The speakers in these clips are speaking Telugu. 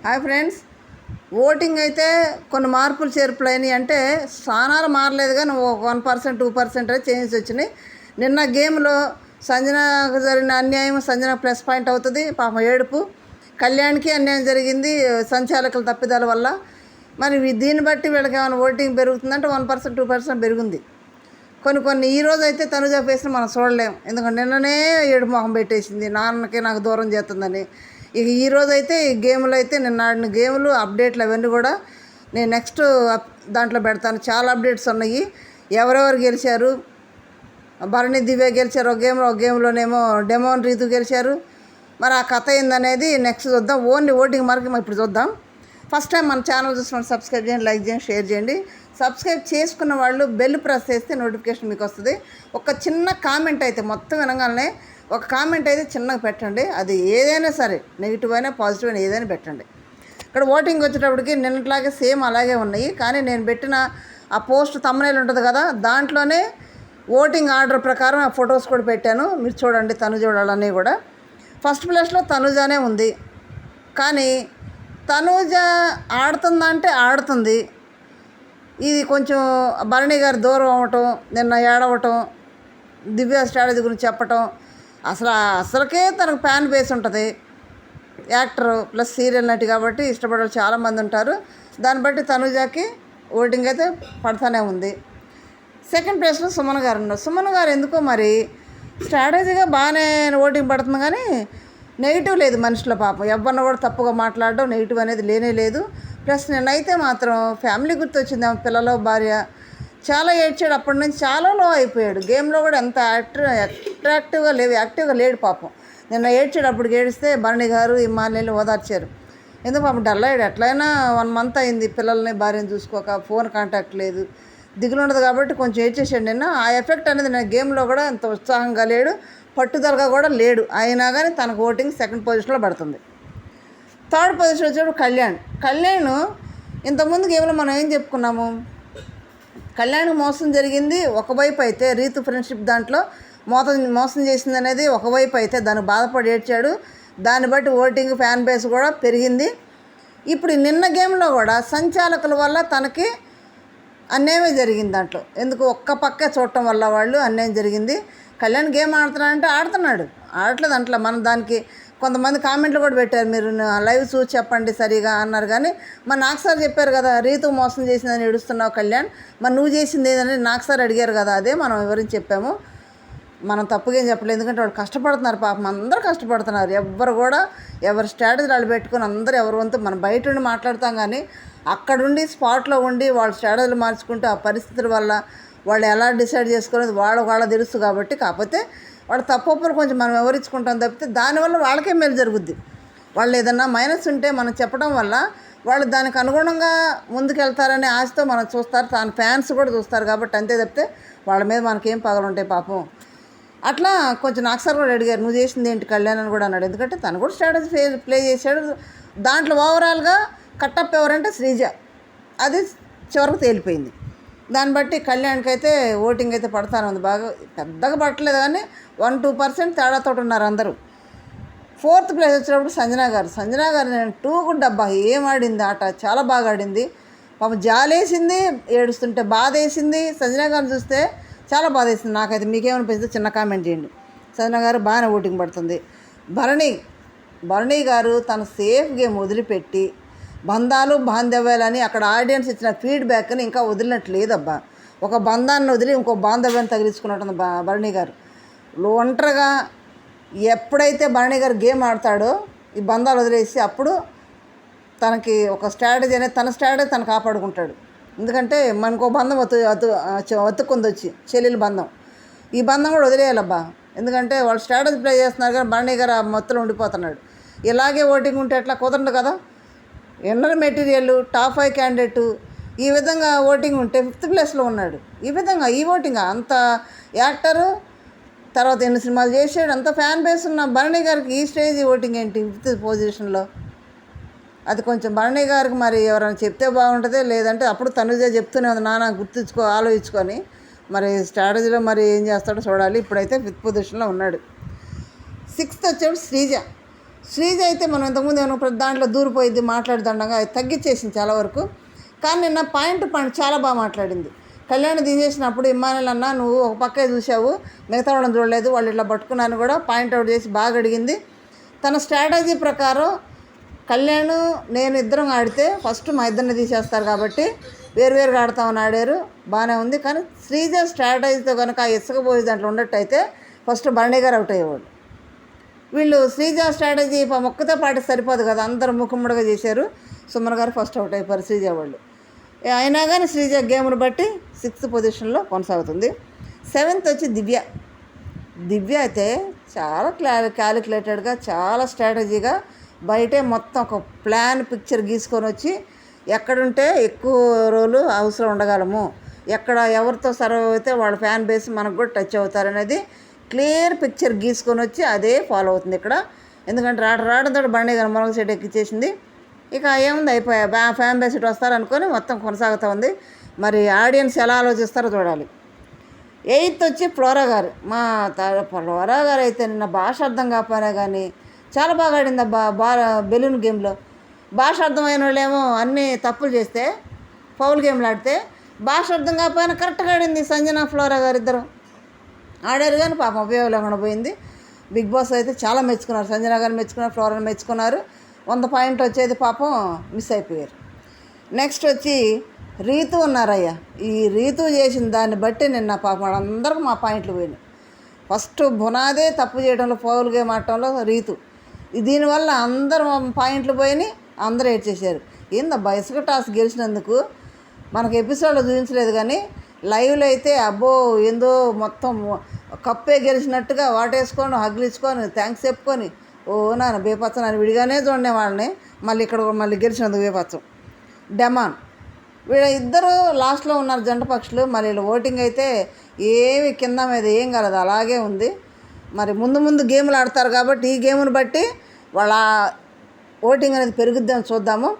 హాయ్ ఫ్రెండ్స్, ఓటింగ్ అయితే కొన్ని మార్పులు చేర్పులు అయినాయి. అంటే స్థానాలు మారలేదు కానీ 1% 2% చేంజ్ వచ్చినాయి. నిన్న గేమ్లో సంజనకు జరిగిన అన్యాయం సంజన ప్లస్ పాయింట్ అవుతుంది. పాపం ఏడుపు. కళ్యాణ్కి అన్యాయం జరిగింది సంచాలకుల తప్పిదాల వల్ల. మరి దీన్ని బట్టి వీళ్ళకి ఏమైనా ఓటింగ్ పెరుగుతుందంటే 1% 2% పెరిగింది. కొన్ని ఈరోజు అయితే తనుజ ఫేస్ని మనం చూడలేము. ఎందుకంటే నిన్ననే ఏడుపు మొహం పెట్టేసింది, నాన్నకి నాకు దూరం చేస్తుందని. ఇక ఈరోజు అయితే ఈ గేమ్లు అయితే నిన్న ఆడిన గేమ్లు అప్డేట్లు అవన్నీ కూడా నేను నెక్స్ట్ దాంట్లో పెడతాను. చాలా అప్డేట్స్ ఉన్నాయి. ఎవరెవరు గెలిచారు, భరణి దివ్య గెలిచారు ఒక గేమ్లోనేమో డెమోన్ రీతు గెలిచారు. మరి ఆ కథ ఏందనేది నెక్స్ట్ చూద్దాం. ఓన్లీ ఓటింగ్ మార్క్ ఇప్పుడు చూద్దాం. ఫస్ట్ టైం మన ఛానల్ చూసిన సబ్స్క్రైబ్ చేయండి, లైక్ చేయండి, షేర్ చేయండి. సబ్స్క్రైబ్ చేసుకున్న వాళ్ళు బెల్ ప్రెస్ చేస్తే నోటిఫికేషన్ మీకు వస్తుంది. ఒక చిన్న కామెంట్ అయితే మొత్తం వినగానే ఒక కామెంట్ అయితే చిన్నగా పెట్టండి. అది ఏదైనా సరే, నెగిటివ్ అయినా పాజిటివ్ అయినా ఏదైనా పెట్టండి. ఇక్కడ ఓటింగ్ వచ్చేటప్పటికి నిన్నట్లాగే సేమ్ అలాగే ఉన్నాయి. కానీ నేను పెట్టిన ఆ పోస్ట్ తమ్మునేలు ఉంటుంది కదా, దాంట్లోనే ఓటింగ్ ఆర్డర్ ప్రకారం ఆ ఫొటోస్ కూడా పెట్టాను. మీరు చూడండి, తనుజ చూడాలన్నీ కూడా. ఫస్ట్ ప్లేస్లో తనుజానే ఉంది. కానీ తనుజ ఆడుతుందంటే ఆడుతుంది. ఇది కొంచెం భరణి గారు దూరం అవ్వటం, నిన్న ఏడవటం, దివ్య స్ట్రాటజీ గురించి చెప్పటం, అసలుకే తనకు ఫ్యాన్ బేస్ ఉంటుంది. యాక్టర్ ప్లస్ సీరియల్ నటి కాబట్టి ఇష్టపడే చాలామంది ఉంటారు. దాన్ని బట్టి తనుజాకి ఓటింగ్ అయితే పడుతూనే ఉంది. సెకండ్ ప్లేస్లో సుమన్ గారు ఉన్నారు. సుమన్ గారు ఎందుకో మరి స్ట్రాటజీగా బాగానే ఓటింగ్ పడుతుంది, కానీ నెగిటివ్ లేదు మనిషిలో. పాపం ఎవరిని కూడా తప్పుగా మాట్లాడడం, నెగిటివ్ అనేది లేనే లేదు. ప్లస్ నేనైతే మాత్రం ఫ్యామిలీ గుర్తొచ్చింది. ఆమె పిల్లలు, భార్య చాలా ఏడ్చాడు. అప్పటి నుంచి చాలా లో అయిపోయాడు. గేమ్లో కూడా ఎంత యాక్టివ్గా లేడు పాపం. నిన్న ఏడ్చాడు. అప్పుడు ఏడిస్తే భరణి గారు ఇమ్మానుయేల్ ఓదార్చారు. ఎందుకు పాపం డల్ అయ్యాడు. ఎట్లయినా 1 month అయింది పిల్లల్ని భార్యను చూసుకోక, ఫోన్ కాంటాక్ట్ లేదు, దిగులు ఉండదు కాబట్టి కొంచెం ఏడ్చేసాడు నిన్న. ఆ ఎఫెక్ట్ అనేది నేను గేమ్లో కూడా ఎంత ఉత్సాహంగా లేడు, పట్టుదలగా కూడా లేడు. అయినా కానీ తనకు ఓటింగ్ సెకండ్ పొజిషన్లో పడుతుంది. థర్డ్ పొజిషన్ వచ్చేటప్పుడు కళ్యాణ్ ఇంతకుముందు గేమ్లో మనం ఏం చెప్పుకున్నాము, కళ్యాణ్ మోసం జరిగింది ఒకవైపు అయితే, రీతు ఫ్రెండ్షిప్ దాంట్లో మోసం చేసింది అనేది ఒకవైపు అయితే దానికి బాధపడి ఏడ్చాడు. దాన్ని బట్టి ఓటింగ్ ఫ్యాన్ బేస్ కూడా పెరిగింది. ఇప్పుడు నిన్న గేమ్లో కూడా సంచాలకుల వల్ల తనకి అన్యాయమే జరిగింది. దాంట్లో ఎందుకు ఒక్క పక్కే చూడటం వల్ల వాళ్ళు అన్యాయం జరిగింది. కళ్యాణ్ గేమ్ ఆడుతున్నాడంటే ఆడుతున్నాడు, ఆడట్లేదు అంట్లో. మనం దానికి కొంతమంది కామెంట్లు కూడా పెట్టారు, మీరు లైవ్ చూసి చెప్పండి సరిగా అన్నారు. కానీ మరి నాకు సార్ చెప్పారు కదా, రీతు మోసం చేసిందని ఏడుస్తున్నావు కళ్యాణ్, మరి నువ్వు చేసింది ఏదని నాకు సార్ అడిగారు కదా, అదే మనం వివరించి చెప్పాము. మనం తప్పుగా ఏం చెప్పలేదు. ఎందుకంటే వాళ్ళు కష్టపడుతున్నారు పాపం, అందరూ కష్టపడుతున్నారు. ఎవరి స్ట్రాటజీ వాళ్ళు పెట్టుకుని అందరూ ఎవరి వంతు. మనం బయట ఉండి మాట్లాడతాం, కానీ అక్కడుండి స్పాట్లో ఉండి వాళ్ళ స్ట్రాటజీలు మార్చుకుంటూ ఆ పరిస్థితుల వల్ల వాళ్ళు ఎలా డిసైడ్ చేసుకునేది వాళ్ళ తెలుసు. కాబట్టి కాకపోతే వాళ్ళ తప్పులు కొంచెం మనం వివరించుకుంటాం తప్పితే దానివల్ల వాళ్ళకే మేలు జరుగుద్ది. వాళ్ళు ఏదన్నా మైనస్ ఉంటే మనం చెప్పడం వల్ల వాళ్ళు దానికి అనుగుణంగా ముందుకెళ్తారనే ఆశతో మనం చూస్తారు. తన ఫ్యాన్స్ కూడా చూస్తారు కాబట్టి అంతే తప్పితే వాళ్ళ మీద మనకేం పగలుంటాయి పాపం. అట్లా కొంచెం నాకు సార్ కూడా అడిగారు, నువ్వు చేసింది ఏంటి కళ్యాణ్ అని కూడా అన్నాడు. ఎందుకంటే తను కూడా స్ట్రాటజీ ప్లే చేశాడు. దాంట్లో ఓవరాల్గా కట్టప్ ఎవరంటే శ్రీజ, అది చివరికి తేలిపోయింది. దాన్ని బట్టి కళ్యాణ్కి అయితే ఓటింగ్ అయితే పడతానే ఉంది. బాగా పెద్దగా పట్టలేదు, కానీ 1-2% తేడాతో ఉన్నారు అందరూ. ఫోర్త్ ప్లేస్ వచ్చినప్పుడు సంజన గారు నేను 2 గుడ్ డబ్బా. ఏం ఆడింది ఆట, చాలా బాగా ఆడింది. పాపం జాలేసింది, ఏడుస్తుంటే బాధ వేసింది. సంజన గారిని చూస్తే చాలా బాధ వేసింది నాకైతే. మీకేమనిపిస్తుంది చిన్న కామెంట్ చేయండి. సంజన గారు బాగానే ఓటింగ్ పడుతుంది. భరణి గారు తన సేఫ్ గేమ్ వదిలిపెట్టి బంధాలు బాంధవ్యాలని అక్కడ ఆడియన్స్ ఇచ్చిన ఫీడ్బ్యాక్ని ఇంకా వదిలినట్టు లేదబ్బా. ఒక బంధాన్ని వదిలి ఇంకో బాంధవ్యాన్ని తగిలించుకున్నట్టుంది భరణి గారు. ఒంటరిగా ఎప్పుడైతే భరణి గారు గేమ్ ఆడతాడో ఈ బంధాలు వదిలేసి, అప్పుడు తనకి ఒక స్ట్రాటజీ అనేది, తన స్ట్రాటజీ తను కాపాడుకుంటాడు. ఎందుకంటే మనకు బంధం ఒత్తుకుంది వచ్చి, చెల్లెలు బంధం. ఈ బంధం కూడా వదిలేయాలబ్బా. ఎందుకంటే వాళ్ళు స్ట్రాటజీ ప్లే చేస్తున్నారు, కానీ భరణి గారు ఆ మొత్తంలో ఉండిపోతున్నాడు. ఇలాగే ఓటింగ్ ఉంటే ఎట్లా కుదరదు కదా. ఇన్నర్ మెటీరియల్, టాప్ 5 క్యాండిడేటు, ఈ విధంగా ఓటింగ్ ఉంటే 5th ప్లేస్లో ఉన్నాడు. ఈ విధంగా ఈ ఓటింగ్ అంత యాక్టరు, తర్వాత ఎన్ని సినిమాలు చేసాడు, అంత ఫ్యాన్ బేస్ ఉన్న భరణి గారికి ఈ స్టేజ్ ఓటింగ్ ఏంటి 5th పొజిషన్లో? అది కొంచెం భరణి గారికి మరి ఎవరైనా చెప్తే బాగుంటుంది. లేదంటే అప్పుడు తనుజ చెప్తూనే ఉంది, నాన్న ఆలోచించుకొని మరి స్ట్రాటజీలో మరి ఏం చేస్తాడో చూడాలి. ఇప్పుడైతే 5th పొజిషన్లో ఉన్నాడు. 6th వచ్చేప్పుడు శ్రీజ అయితే మనం ఇంతకుముందు ఏమన్నా ప్రతి దాంట్లో దూరిపోయింది మాట్లాడుతుండగా అది తగ్గించేసింది చాలా వరకు. కానీ నిన్న పాయింట్ చాలా బాగా మాట్లాడింది. కళ్యాణ్ తీసేసినప్పుడు ఇమ్మానుల్ అన్న నువ్వు ఒక పక్కే చూసావు, మిగతా వాళ్ళని చూడలేదు, వాళ్ళు ఇట్లా పట్టుకున్నాను కూడా పాయింట్అవుట్ చేసి బాగా అడిగింది. తన స్ట్రాటజీ ప్రకారం కళ్యాణ్ నేను ఇద్దరం ఆడితే ఫస్ట్ మా ఇద్దరిని తీసేస్తారు కాబట్టి వేరువేరుగా ఆడతామని ఆడారు, బాగానే ఉంది. కానీ శ్రీజ స్ట్రాటజీతో కనుక ఆ ఇసుక పోయి దాంట్లో ఉన్నట్టయితే ఫస్ట్ భరణి గారు అవుట్ అయ్యేవాడు. వీళ్ళు శ్రీజ స్ట్రాటజీ మొక్కతో పాటు సరిపోదు కదా, అందరూ ముఖముడుగా చేశారు. సుమన్ గారు ఫస్ట్ అవుట్ అయిపోయారు శ్రీజ వాళ్ళు. అయినా కానీ శ్రీజ గేమ్ను బట్టి 6th పొజిషన్లో కొనసాగుతుంది. 7th వచ్చి దివ్య అయితే చాలా క్యాలిక్యులేటెడ్గా చాలా స్ట్రాటజీగా బయటే మొత్తం ఒక ప్లాన్ పిక్చర్ గీసుకొని వచ్చి ఎక్కడుంటే ఎక్కువ రోజులు అవసరం ఉండగలము, ఎక్కడ ఎవరితో సర్వ్ అయితే వాళ్ళ ఫ్యాన్ బేస్ మనకు కూడా టచ్ అవుతారనేది క్లియర్ పిక్చర్ గీసుకొని వచ్చి అదే ఫాలో అవుతుంది ఇక్కడ. ఎందుకంటే రావడంతో బండి గారు మరొక సైడ్ ఎక్కిచ్చేసింది. ఇక ఏముంది అయిపోయా ఫ్యాన్ బేస్ ఇటు వస్తారనుకొని మొత్తం కొనసాగుతూ ఉంది. మరి ఆడియన్స్ ఎలా ఆలోచిస్తారో చూడాలి. 8th వచ్చి ఫ్లోరా గారు. మా ఫ్లోరా గారు అయితే నిన్న భాష అర్థం కాకపోయినా కానీ చాలా బాగా ఆడింది బెలూన్ గేమ్లో. భాష అర్థమైన వాళ్ళేమో అన్నీ తప్పులు చేస్తే ఫౌల్ గేమ్లు ఆడితే, భాష అర్థం కాకపోయినా కరెక్ట్గా ఆడింది సంజన ఫ్లోరా గారు ఇద్దరు ఆడారు. కానీ పాపం ఉపయోగం లేకుండా పోయింది. బిగ్ బాస్ అయితే చాలా మెచ్చుకున్నారు, సంజన గారు మెచ్చుకున్నారు, ఫ్లోరాని మెచ్చుకున్నారు. 100 పాయింట్ వచ్చేది పాపం మిస్ అయిపోయారు. నెక్స్ట్ వచ్చి రీతు ఉన్నారయ్యా. ఈ రీతు చేసిన దాన్ని బట్టి నిన్న పాపం వాళ్ళందరికీ మా పాయింట్లు పోయినాయి. ఫస్ట్ బునాదే తప్పు చేయడంలో ఫౌల్ గేమ్ ఆడటంలో రీతు, దీనివల్ల అందరూ పాయింట్లు పోయినాయి, అందరూ ఏడ్చేశారు. ఏందబ్బా ఇసుక టాస్ గెలిచినందుకు మనకు ఎపిసోడ్లో చూపించలేదు కానీ లైవ్లో అయితే అబ్బో ఏందో మొత్తం కప్పే గెలిచినట్టుగా వాటేసుకొని హగ్లిచ్చుకొని థ్యాంక్స్ చెప్పుకొని ఓ నాన్న బేపచ్చం అని విడిగానే చూడండి వాళ్ళని. మళ్ళీ ఇక్కడ మళ్ళీ గెలిచినందుకు బేపచ్చం. డెమాన్ వీళ్ళ ఇద్దరు లాస్ట్లో ఉన్నారు జంట పక్షులు. మరి వీళ్ళ ఓటింగ్ అయితే ఏమి కింద మీద ఏం కలదు అలాగే ఉంది. మరి ముందు గేములు ఆడతారు కాబట్టి ఈ గేమ్ని బట్టి వాళ్ళ ఓటింగ్ అనేది పెరుగుద్దని చూద్దాము.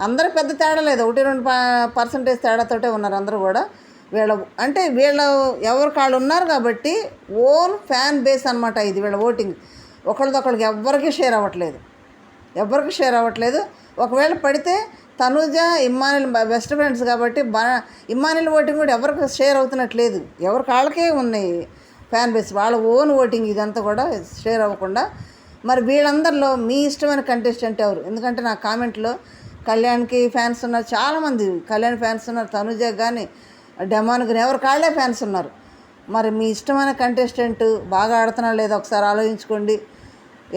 అందరూ పెద్ద తేడా లేదు, 1-2% తేడాతోటే ఉన్నారు అందరూ కూడా. వీళ్ళ ఎవరి కాళ్ళు ఉన్నారు కాబట్టి ఓన్ ఫ్యాన్ బేస్ అనమాట ఇది వీళ్ళ ఓటింగ్. ఒకళ్ళదొకళ్ళకి ఎవరికి షేర్ అవ్వట్లేదు. ఒకవేళ పడితే తనుజ ఇమ్మానుల్ బెస్ట్ ఫ్రెండ్స్ కాబట్టి ఇమ్మానుల్ ఓటింగ్ కూడా ఎవరికి షేర్ అవుతున్నట్లేదు, ఎవరి కాళ్ళకే ఉన్నాయి ఫ్యాన్ బేస్, వాళ్ళ ఓన్ ఓటింగ్ ఇదంతా కూడా షేర్ అవ్వకుండా. మరి వీళ్ళందరిలో మీ ఇష్టమైన కంటెస్టెంట్ ఎవరు? ఎందుకంటే నా కామెంట్లో కళ్యాణ్కి ఫ్యాన్స్ ఉన్నారు, చాలామంది కళ్యాణ్ ఫ్యాన్స్ ఉన్నారు, తనుజకి కానీ డెమాన్ కానీ ఎవరి కాళ్ళే ఫ్యాన్స్ ఉన్నారు. మరి మీ ఇష్టమైన కంటెస్టెంట్ బాగా ఆడుతున్నారో లేదో ఒకసారి ఆలోచించుకోండి.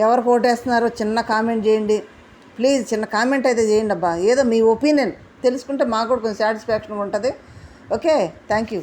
ఎవరు ఓటేస్తున్నారో చిన్న కామెంట్ చేయండి ప్లీజ్, చిన్న కామెంట్ అయితే చేయండి అబ్బా. ఏదో మీ ఒపీనియన్ తెలుసుకుంటే మాకు కూడా కొంచెం సాటిస్ఫాక్షన్ ఉంటుంది. Okay, thank you.